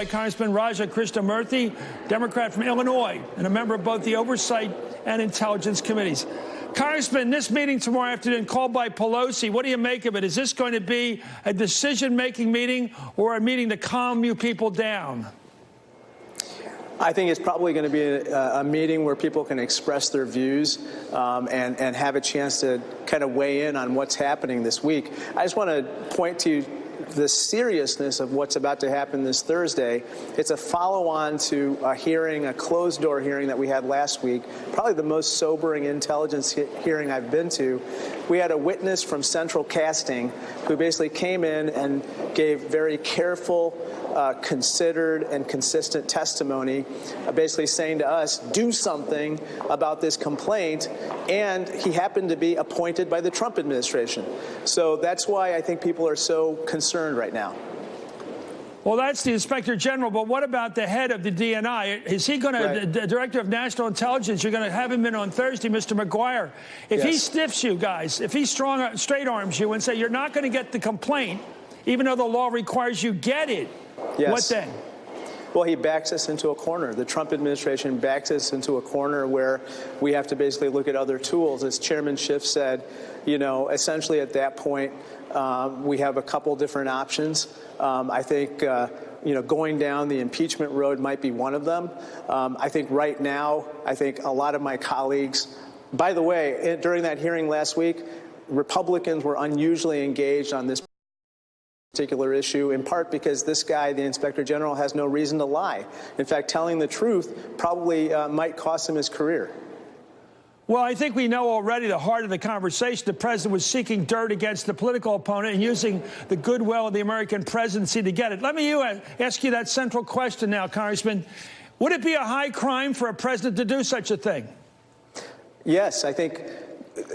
Congressman Krishnamoorthi, Democrat from Illinois, and a member of both the Oversight and Intelligence Committees. Congressman, this meeting tomorrow afternoon called by Pelosi, what do you make of it? Is this going to be a decision-making meeting or a meeting to calm you people down? I think it's probably going to be a meeting where people can express their views and have a chance to kind of weigh in on what's happening this week. I just want to point to the seriousness of what's about to happen this Thursday. It's a follow-on to a hearing, a closed-door hearing that we had last week, probably the most sobering intelligence hearing I've been to. We had a witness from Central Casting who basically came in and gave very careful, considered, and consistent testimony, basically saying to us, do something about this complaint, and he happened to be appointed by the Trump administration. So that's why I think people are so concerned right now. Well, that's the Inspector General, but what about the head of the DNI? Is he going to, the Director of National Intelligence, you're going to have him in on Thursday, Mr. McGuire. If he stiffs you guys, if he straight arms you and say you're not going to get the complaint, even though the law requires you get it, what then? Well, he backs us into a corner. The Trump administration backs us into a corner where we have to basically look at other tools. As Chairman Schiff said, you know, essentially at that point, we have a couple different options. I think, you know, going down the impeachment road might be one of them. I think right now, I think a lot of my colleagues, by the way, during that hearing last week, Republicans were unusually engaged on this particular issue, in part because this guy, the Inspector General, has no reason to lie. In fact, telling the truth probably might cost him his career. Well, I think we know already the heart of the conversation. The president was seeking dirt against the political opponent and using the goodwill of the American presidency to get it. Let me ask you that central question now, Congressman. Would it be a high crime for a president to do such a thing? Yes, I think,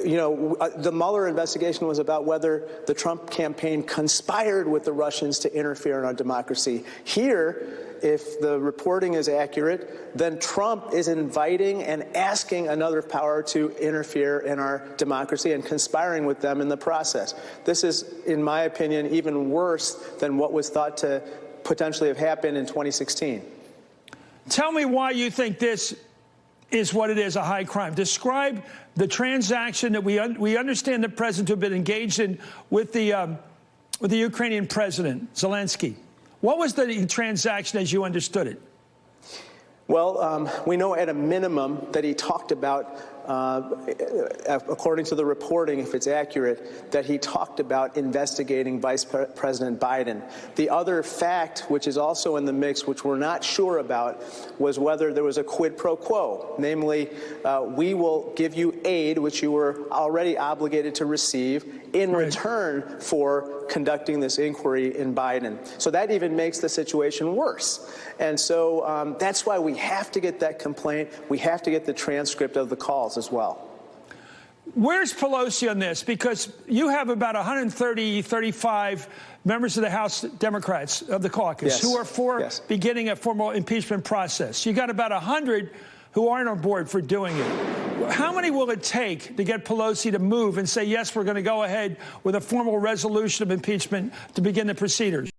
you know, the Mueller investigation was about whether the Trump campaign conspired with the Russians to interfere in our democracy. Here, if the reporting is accurate, then Trump is inviting and asking another power to interfere in our democracy and conspiring with them in the process. This is, in my opinion, even worse than what was thought to potentially have happened in 2016. Tell me why you think this is what it is, a high crime. Describe the transaction that we understand the president to have been engaged in with the Ukrainian president, Zelensky. What was the transaction as you understood it? Well, we know at a minimum that he talked about, according to the reporting, if it's accurate, that he talked about investigating Vice President Biden. The other fact, which is also in the mix, which we're not sure about, was whether there was a quid pro quo. Namely, we will give you aid, which you were already obligated to receive, in return for conducting this inquiry in Biden. So that even makes the situation worse. And so that's why we have to get that complaint. We have to get the transcript of the calls as well. Where's Pelosi on this? Because you have about 35 members of the House Democrats of the caucus who are for beginning a formal impeachment process. You got about 100 who aren't on board for doing it. How many will it take to get Pelosi to move and say, yes, we're going to go ahead with a formal resolution of impeachment to begin the procedures?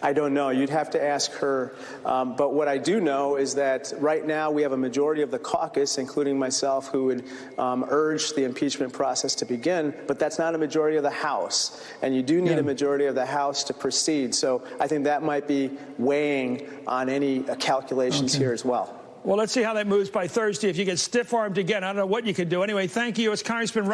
I don't know. You'd have to ask her. But what I do know is that right now we have a majority of the caucus, including myself, who would urge the impeachment process to begin. But that's not a majority of the House. And you do need a majority of the House to proceed. So I think that might be weighing on any calculations here as well. Well, let's see how that moves by Thursday. If you get stiff-armed again, I don't know what you can do. Anyway, thank you, U.S. Congressman.